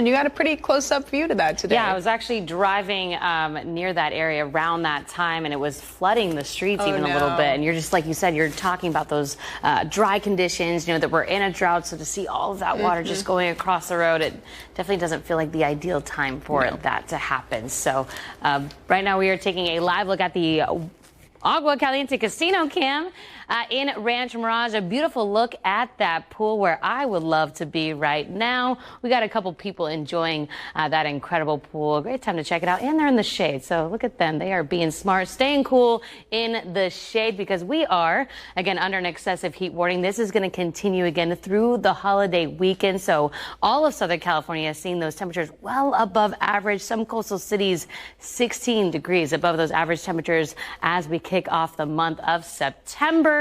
And you got a pretty close-up view to that today. Yeah, I was actually driving near that area around that time, and it was flooding the streets a little bit. And you're just, like you said, you're talking about those dry conditions, that we're in a drought. So to see all of that water just going across the road, it definitely doesn't feel like the ideal time for that to happen. So right now we are taking a live look at the Agua Caliente Casino Cam in Rancho Mirage. A beautiful look at that pool where I would love to be right now. We got a couple people enjoying that incredible pool. Great time to check it out. And they're in the shade. So look at them. They are being smart, staying cool in the shade because we are, again, under an excessive heat warning. This is going to continue again through the holiday weekend. So all of Southern California is seeing those temperatures well above average. Some coastal cities 16 degrees above those average temperatures as we kick off the month of September.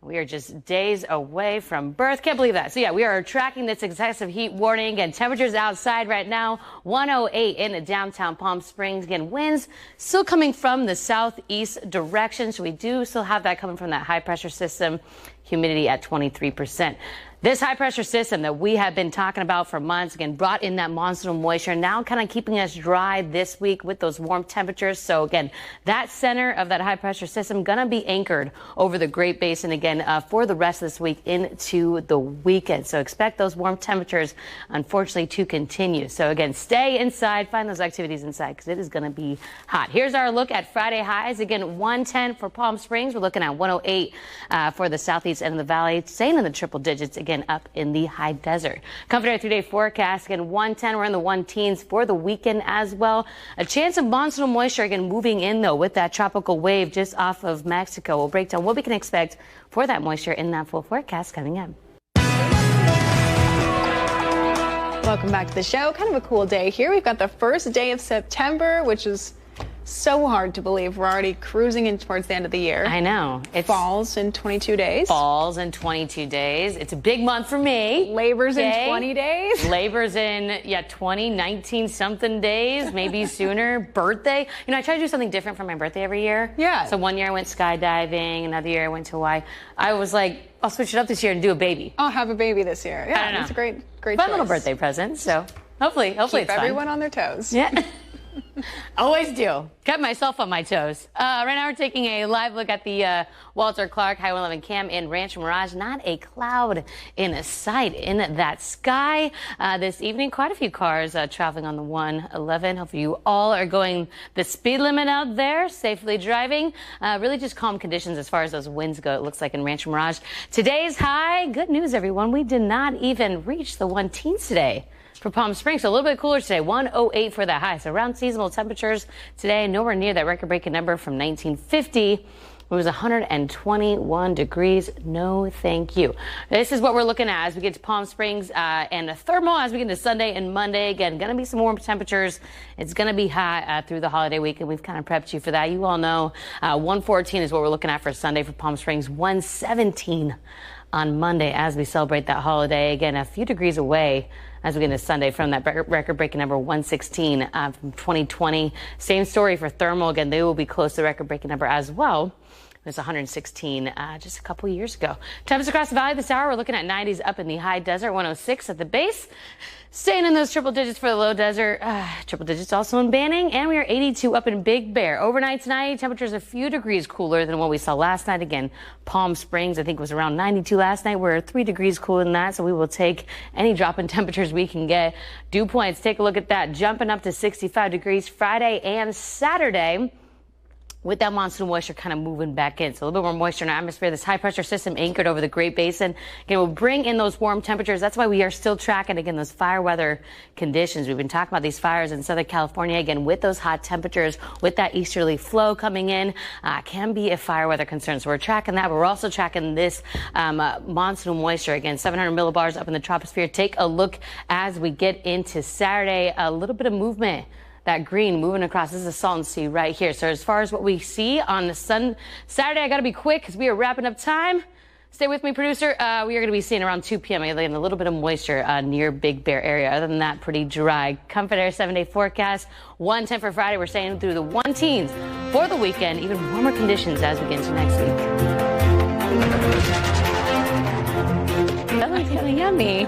We are just days away from birth. Can't believe that. So yeah, we are tracking this excessive heat warning and temperatures outside right now. 108 in downtown Palm Springs. Again, winds still coming from the southeast direction. So we do still have that coming from that high pressure system. Humidity at 23%. This high pressure system that we have been talking about for months, again, brought in that monsoon moisture, now kind of keeping us dry this week with those warm temperatures. So again, that center of that high pressure system going to be anchored over the Great Basin again for the rest of this week into the weekend. So expect those warm temperatures, unfortunately, to continue. So again, stay inside, find those activities inside because it is going to be hot. Here's our look at Friday highs. Again, 110 for Palm Springs. We're looking at 108 for the southeast end of the valley, staying in the triple digits again up in the high desert. Comfortable 3-day forecast again 110. We're in the 1-teens for the weekend as well. A chance of monsoonal moisture again moving in though with that tropical wave just off of Mexico. We'll break down what we can expect for that moisture in that full forecast coming up. Welcome back to the show. Kind of a cool day here. We've got the first day of September, which is so hard to believe. We're already cruising in towards the end of the year. I know. It falls in 22 days. Falls in 22 days. It's a big month for me. Labor's in 20 days. Labor's in, 20, 19 something days, maybe sooner. Birthday. I try to do something different for my birthday every year. Yeah. So one year I went skydiving. Another year I went to Hawaii. I was like, I'll switch it up this year and do a baby. I'll have a baby this year. Yeah, that's a great fun choice. Little birthday present. So hopefully Keep it's fun. everyone on their toes. Yeah. Always do. Kept myself on my toes. Right now we're taking a live look at the Walter Clark Highway 11 Cam in Rancho Mirage. Not a cloud in sight in that sky this evening. Quite a few cars traveling on the 111. Hopefully you all are going the speed limit out there, safely driving. Really just calm conditions as far as those winds go, it looks like in Rancho Mirage. Today's high, good news everyone, we did not even reach the 1-teens today. For Palm Springs, so a little bit cooler today, 108 for the high. So around seasonal temperatures today, nowhere near that record-breaking number from 1950. It was 121 degrees. No, thank you. This is what we're looking at as we get to Palm Springs and a thermal as we get into Sunday and Monday. Again, going to be some warm temperatures. It's going to be hot through the holiday weekend. We've kind of prepped you for that. You all know 114 is what we're looking at for Sunday for Palm Springs. 117 on Monday as we celebrate that holiday. Again, a few degrees away as we get into Sunday from that record-breaking number 116 from 2020. Same story for thermal. Again, they will be close to the record-breaking number as well. It was 116 just a couple years ago. Temps across the valley this hour, we're looking at 90s up in the high desert, 106 at the base. Staying in those triple digits for the low desert. Triple digits also in Banning. And we are 82 up in Big Bear. Overnight tonight, temperatures a few degrees cooler than what we saw last night. Again, Palm Springs, I think, was around 92 last night. We're 3 degrees cooler than that, so we will take any drop in temperatures we can get. Dew points, take a look at that. Jumping up to 65 degrees Friday and Saturday, with that monsoon moisture kind of moving back in. So a little bit more moisture in our atmosphere. This high pressure system anchored over the Great Basin. Again, will bring in those warm temperatures. That's why we are still tracking, again, those fire weather conditions. We've been talking about these fires in Southern California, again, with those hot temperatures, with that easterly flow coming in, can be a fire weather concern. So we're tracking that, but we're also tracking this monsoon moisture. Again, 700 millibars up in the troposphere. Take a look as we get into Saturday. A little bit of movement. That green moving across. This is a Salton Sea right here. So as far as what we see on the Saturday, I got to be quick because we are wrapping up time. Stay with me, producer. We are going to be seeing around 2 p.m. Again, a little bit of moisture near Big Bear area. Other than that, pretty dry. Comfort Air 7-day forecast. 110 for Friday. We're staying through the 1-teens for the weekend. Even warmer conditions as we get into next week. That looks kind of yummy.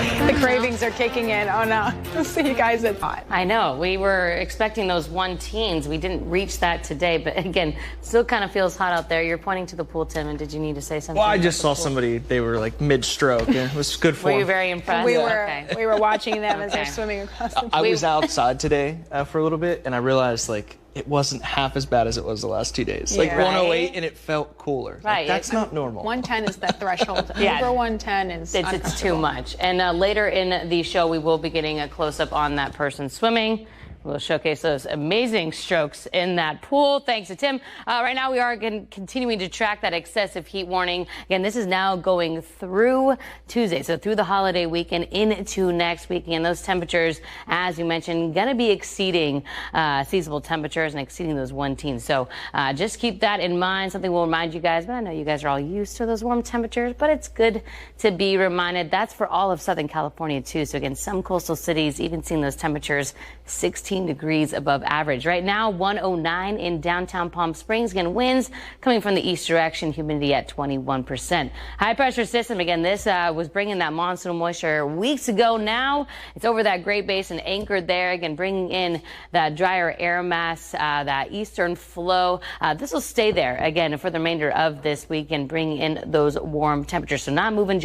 The cravings are kicking in. Oh no. See you guys at hot. I know. We were expecting those 1-teens. We didn't reach that today, but again, still kind of feels hot out there. You're pointing to the pool, Tim, and did you need to say something? Well, I just saw somebody, they were like mid-stroke, and it was good for Were you them. very impressed? We Okay. were watching them as they're Okay. swimming across the pool. I was outside today for a little bit, and I realized like it wasn't half as bad as it was the last 2 days. Like Yeah. 108, and it felt cooler. Like, Right. that's not normal. 110 is the threshold. Yeah. Over 110 is It's too uncomfortable. much. And later in the show, we will be getting a close-up on that person swimming. We'll showcase those amazing strokes in that pool. Thanks to Tim. Right now, we are continuing to track that excessive heat warning. Again, this is now going through Tuesday, so through the holiday weekend into next week. And those temperatures, as you mentioned, going to be exceeding seasonable temperatures and exceeding those 1-teens. So just keep that in mind. Something we'll remind you guys, but I know you guys are all used to those warm temperatures, but it's good to be reminded. That's for all of Southern California, too. So again, some coastal cities even seeing those temperatures 16 degrees above average. Right now, 109 in downtown Palm Springs. Again, winds coming from the east direction, humidity at 21%. High pressure system, again, this was bringing that monsoon moisture weeks ago. Now it's over that Great Basin, anchored there. Again, bringing in that drier air mass, that eastern flow. This will stay there again for the remainder of this week and bring in those warm temperatures. So not moving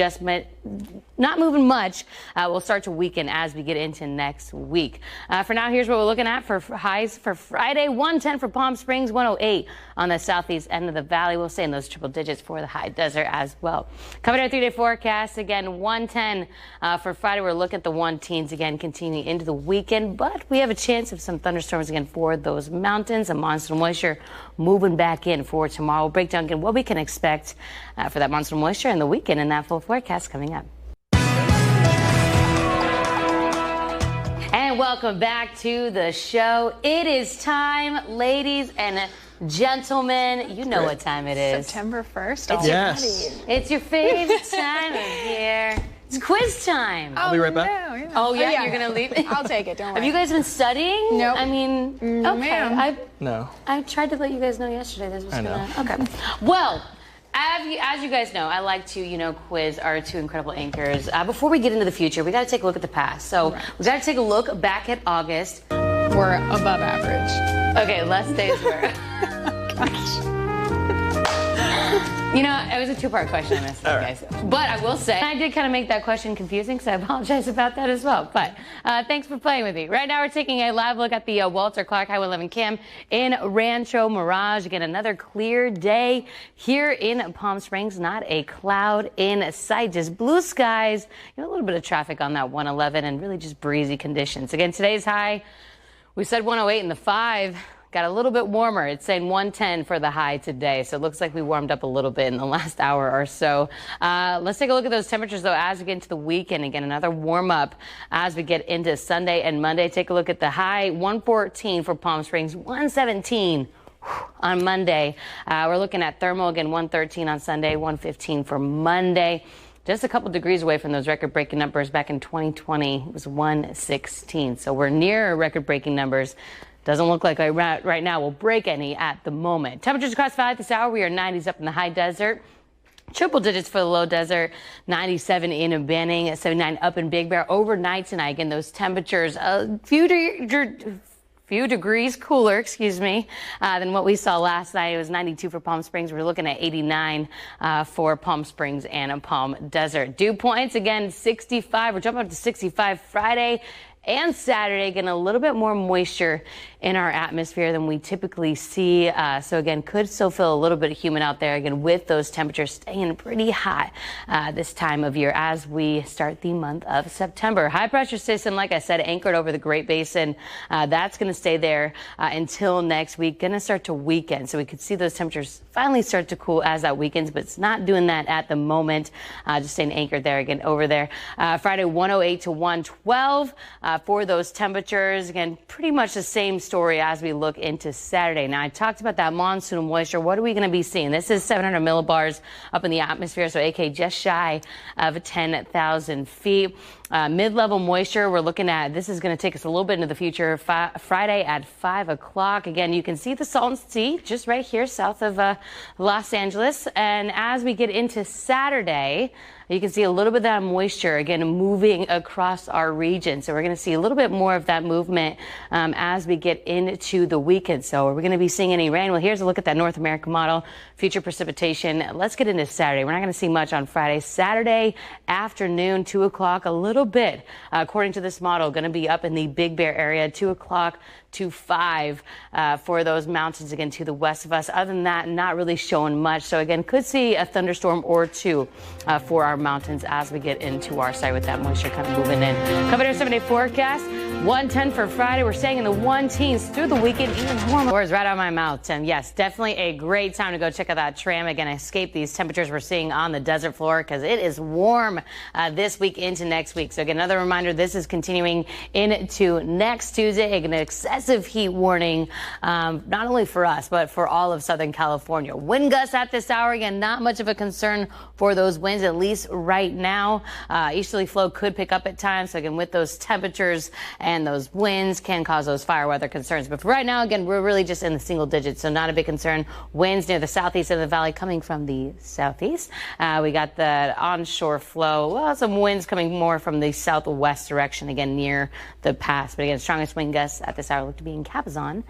much. We'll start to weaken as we get into next week. For now, here's what we're looking at for highs for Friday. 110 for Palm Springs, 108 on the southeast end of the valley. We'll stay in those triple digits for the high desert as well. Coming our 3-day forecast, again, 110 for Friday. We're looking at the 1-teens again, continuing into the weekend, but we have a chance of some thunderstorms again for those mountains and monsoon moisture moving back in for tomorrow. We'll break down again what we can expect for that monsoon moisture in the weekend and that full forecast coming up. And welcome back to the show. It is time, ladies and gentlemen. You know what time it is. September 1st. Yes. It's your favorite time of year. It's quiz time. I'll be right back. No, yeah. Oh, yeah, you're going to leave? I'll take it. Don't worry. Have you guys been studying? Nope. I mean, okay. ma'am. No. I tried to let you guys know yesterday this was I know. gonna. Okay. Well, as you guys know, I like to, quiz our two incredible anchors. Before we get into the future, we got to take a look at the past. So we got to take a look back at August. We're above average. Okay, less days were. It was a two-part question I missed, guys. But I will say, I did kind of make that question confusing, so I apologize about that as well. But thanks for playing with me. Right now, we're taking a live look at the Walter Clark Highway 11 cam in Rancho Mirage. Again, another clear day here in Palm Springs. Not a cloud in sight, just blue skies. A little bit of traffic on that 111 and really just breezy conditions. Again, today's high, we said 108 in the 5. Got a little bit warmer. It's saying 110 for the high today. So it looks like we warmed up a little bit in the last hour or so. Let's take a look at those temperatures, though, as we get into the weekend. Again, another warm up as we get into Sunday and Monday. Take a look at the high, 114 for Palm Springs, 117 on Monday. We're looking at thermal again, 113 on Sunday, 115 for Monday. Just a couple degrees away from those record-breaking numbers. Back in 2020, it was 116. So we're near record-breaking numbers. Doesn't look like right now we'll break any at the moment. Temperatures across valley this hour, we are 90s up in the high desert. Triple digits for the low desert, 97 in Banning, 79 up in Big Bear. Overnight tonight, again, those temperatures a few degrees cooler, than what we saw last night. It was 92 for Palm Springs. We're looking at 89 for Palm Springs and Palm Desert. Dew points, again, 65. We're jumping up to 65 Friday and Saturday. Getting a little bit more moisture in our atmosphere than we typically see. So again, could still feel a little bit humid out there, again, with those temperatures staying pretty hot this time of year as we start the month of September. High pressure system, like I said, anchored over the Great Basin. That's going to stay there until next week. Going to start to weaken. So we could see those temperatures finally start to cool as that weekends, but it's not doing that at the moment. Just staying anchored there again over there. Friday, 108 to 112 for those temperatures. Again, pretty much the same story as we look into Saturday. Now, I talked about that monsoon moisture. What are we going to be seeing? This is 700 millibars up in the atmosphere, so AK just shy of 10,000 feet. Mid-level moisture, we're looking at, this is going to take us a little bit into the future, Friday at 5 o'clock. Again, you can see the Salton Sea just right here south of Los Angeles. And as we get into Saturday, you can see a little bit of that moisture again moving across our region. So we're going to see a little bit more of that movement as we get into the weekend. So are we going to be seeing any rain? Well, here's a look at that North America model, future precipitation. Let's get into Saturday. We're not going to see much on Friday. Saturday afternoon, 2 o'clock, a little bit, according to this model, going to be up in the Big Bear area, 2 o'clock to 5 for those mountains again to the west of us. Other than that, not really showing much. So again, could see a thunderstorm or two for our mountains as we get into our site with that moisture kind of moving in. Coming to our 7-day forecast, 110 for Friday. We're staying in the 110s through the weekend, even warmer. Words right out of my mouth, Tim. Yes, definitely a great time to go check out that tram. Again, escape these temperatures we're seeing on the desert floor because it is warm this week into next week. So again, another reminder, this is continuing into next Tuesday. An excessive heat warning, not only for us, but for all of Southern California. Wind gusts at this hour. Again, not much of a concern for those winds, at least right now. Easterly flow could pick up at times. So again, with those temperatures and those winds can cause those fire weather concerns. But for right now, again, we're really just in the single digits, so not a big concern. Winds near the southeast of the valley coming from the southeast. We got the onshore flow. Well, some winds coming more from the southwest direction, again, near the pass. But again, strongest wind gusts at this hour look to be in Cabazon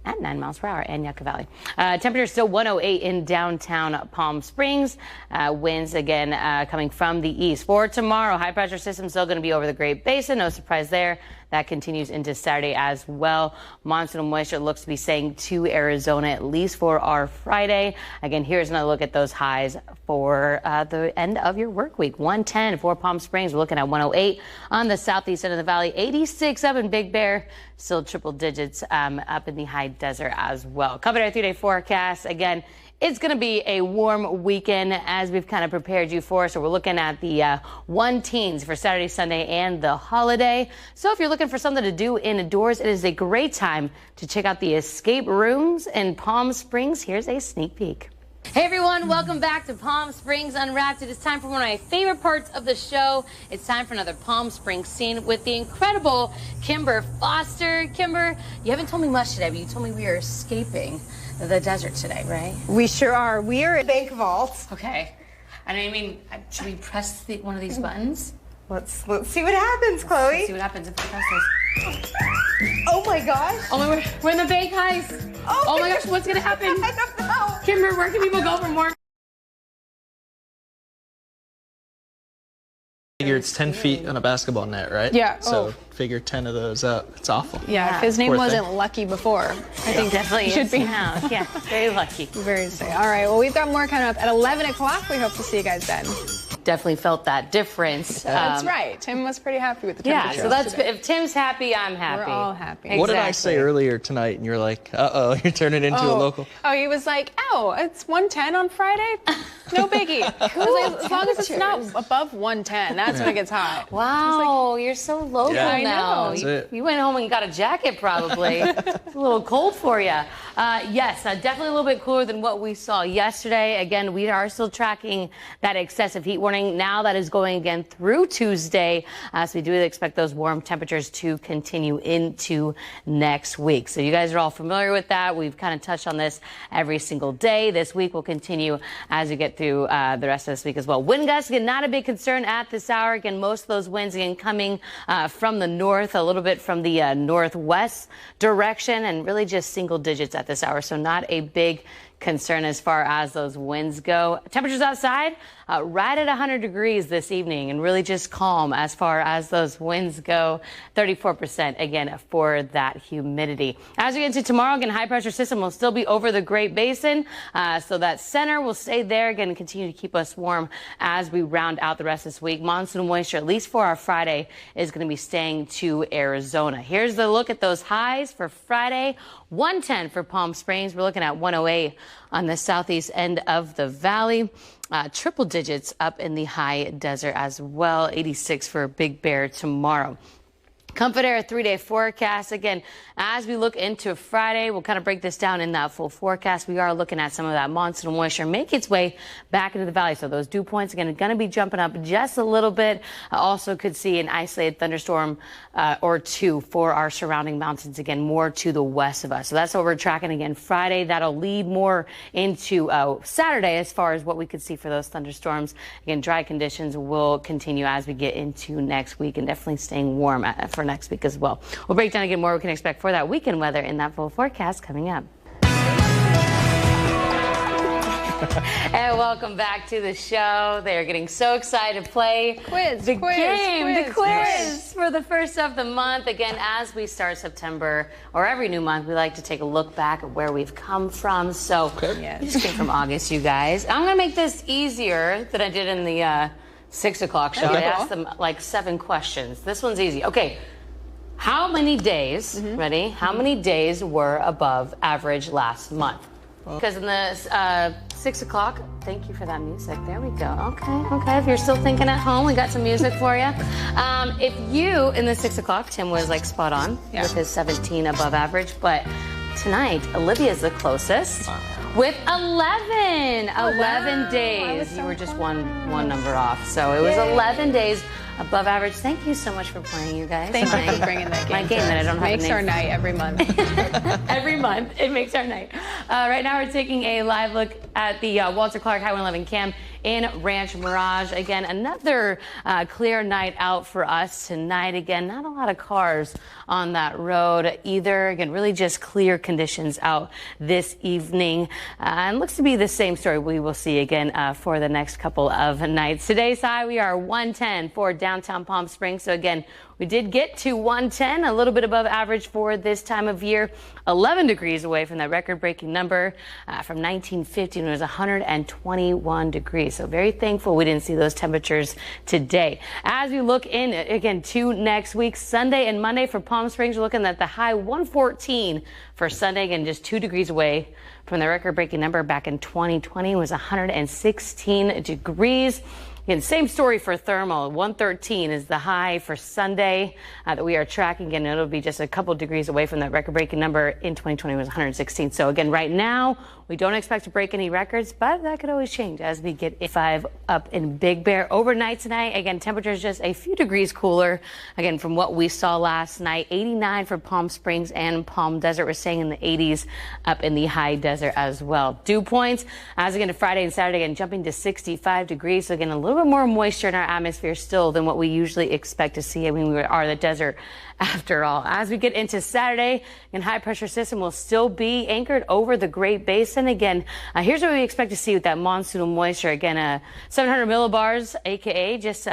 at 9 miles per hour and Yucca Valley. Temperature still 108 in downtown Palm Springs. Winds again coming from the east. For tomorrow, high pressure system still going to be over the Great Basin. No surprise there. That continues into Saturday as well. Monsoonal moisture looks to be staying to Arizona at least for our Friday. Again, here's another look at those highs for the end of your work week. 110 for Palm Springs. We're looking at 108 on the southeast end of the valley. 86 up in Big Bear. Still triple digits up in the high desert as well. Coming our 3-day forecast. Again, it's going to be a warm weekend as we've kind of prepared you for. So we're looking at the 110s for Saturday, Sunday, and the holiday. So if you're looking for something to do indoors, it is a great time to check out the escape rooms in Palm Springs. Here's a sneak peek. Hey everyone, welcome back to Palm Springs Unwrapped. It is time for one of my favorite parts of the show. It's time for another Palm Springs scene with the incredible Kimber Foster. Kimber, you haven't told me much today, but you told me we are escaping the desert today, right? We sure are. We are at Bank Vault. Okay. And I mean, should we press one of these buttons? Let's see what happens, Chloe. Let's see what happens if we press this. Oh my gosh. Oh my, we're in the bank heist. Oh my gosh, what's gonna happen? I don't know. Kimber, where can people go for more? Figure it's 10 feet on a basketball net, right? Yeah. So figure 10 of those up. It's awful. Yeah, if his name Poor wasn't thing. Lucky before, I think Definitely should be now. Yeah, very lucky. very safe. All right, well, we've got more coming up at 11 o'clock. We hope to see you guys then. Definitely felt that difference. That's right. Tim was pretty happy with the Yeah, temperature. so that's if Tim's happy, I'm happy. We're all happy. What did I say Exactly. earlier tonight? And you're like, uh-oh, you're turning into a local. Oh, he was like, oh, it's 110 on Friday? No biggie. I was like, as long as it's not above 110, that's when it gets hot. Wow, you're so local Yeah, I now. know. That's it. You went home and got a jacket probably. It's a little cold for you. Yes, definitely a little bit cooler than what we saw yesterday. Again, we are still tracking that excessive heat warning. Now that is going again through Tuesday. So we do expect those warm temperatures to continue into next week. So you guys are all familiar with that. We've kind of touched on this every single day. This week will continue as we get through the rest of this week as well. Wind gusts, again, not a big concern at this hour. Again, most of those winds again coming from the north, a little bit from the northwest direction, and really just single digits at this hour. So not a big concern as far as those winds go. Temperatures outside right at 100 degrees this evening, and really just calm as far as those winds go. 34% again for that humidity. As we get into tomorrow, again, high pressure system will still be over the Great Basin, so that center will stay there again and continue to keep us warm as we round out the rest of this week. Monsoon moisture, at least for our Friday, is going to be staying to Arizona. Here's the look at those highs for Friday. 110 for Palm Springs. We're looking at 108 on the southeast end of the valley. Triple digits up in the high desert as well. 86 for Big Bear tomorrow. Comfort Air 3-day forecast. Again, as we look into Friday, we'll kind of break this down in that full forecast. We are looking at some of that monsoon moisture make its way back into the valley. So those dew points, again, are going to be jumping up just a little bit. Also could see an isolated thunderstorm or two for our surrounding mountains, again, more to the west of us. So that's what we're tracking again Friday. That'll lead more into Saturday as far as what we could see for those thunderstorms. Again, dry conditions will continue as we get into next week, and definitely staying warm for next week as well. We'll break down again more we can expect for that weekend weather in that full forecast coming up. And welcome back to the show. They are getting so excited to play the quiz for the first of the month. Again, as we start September or every new month, we like to take a look back at where we've come from. So we just came from August, you guys. I'm going to make this easier than I did in the 6 o'clock show. I asked them like 7 questions. This one's easy. Okay. How many days, ready? How many days were above average last month? Because in the 6 o'clock, thank you for that music. There we go. Okay. If you're still thinking at home, we got some music for you. If you, in the 6 o'clock, Tim was like spot on with his 17 above average, but tonight, Olivia's the closest. With 11 days. You were just one number off. So it was 11 days above average. Thank you so much for playing, you guys. Thank you for bringing that game. My game that I don't have a name. Makes our night every month. Every month, it makes our night. Right now, we're taking a live look at the Walter Clark High 111 cam in Ranch Mirage. Again, another clear night out for us tonight. Again, not a lot of cars on that road either. Again, really just clear conditions out this evening. And looks to be the same story we will see again for the next couple of nights. Today's high, we are 110 for downtown Palm Springs. So again, we did get to 110, a little bit above average for this time of year, 11 degrees away from that record-breaking number from 1950 when it was 121 degrees. So very thankful we didn't see those temperatures today. As we look in, again, to next week, Sunday and Monday for Palm Springs, we're looking at the high 114 for Sunday, again, just 2 degrees away from the record-breaking number back in 2020. It was 116 degrees. Again, same story for thermal. 113 is the high for Sunday that we are tracking, and it'll be just a couple degrees away from that record-breaking number in 2020 was 116. So again, right now, we don't expect to break any records, but that could always change as we get 5 up in Big Bear. Overnight tonight, again, temperatures just a few degrees cooler, again, from what we saw last night. 89 for Palm Springs and Palm Desert. We're staying in the 80s up in the high desert as well. Dew points, as again to Friday and Saturday, again, jumping to 65 degrees. So again, a little bit more moisture in our atmosphere still than what we usually expect to see. I mean, we are the desert after all. As we get into Saturday, and high pressure system will still be anchored over the Great Basin. Again, here's what we expect to see with that monsoonal moisture. Again, 700 millibars, aka just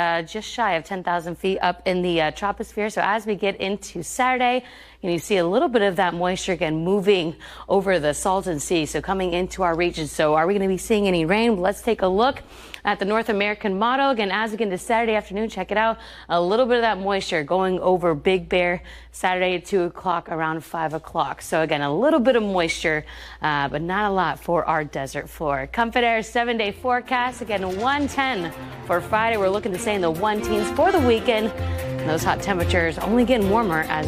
shy of 10,000 feet up in the troposphere. So as we get into Saturday, you see a little bit of that moisture again moving over the Salton Sea, so coming into our region. So are we going to be seeing any rain? Let's take a look at the North American model. Again, as we get into Saturday afternoon, check it out. A little bit of that moisture going over Big Bear Saturday at 2 o'clock, around 5 o'clock. So again, a little bit of moisture, but not a lot for our desert floor. Comfort Air 7-day forecast. Again, 110 for Friday. We're looking to stay in the 1 teens for the weekend. And those hot temperatures only getting warmer as we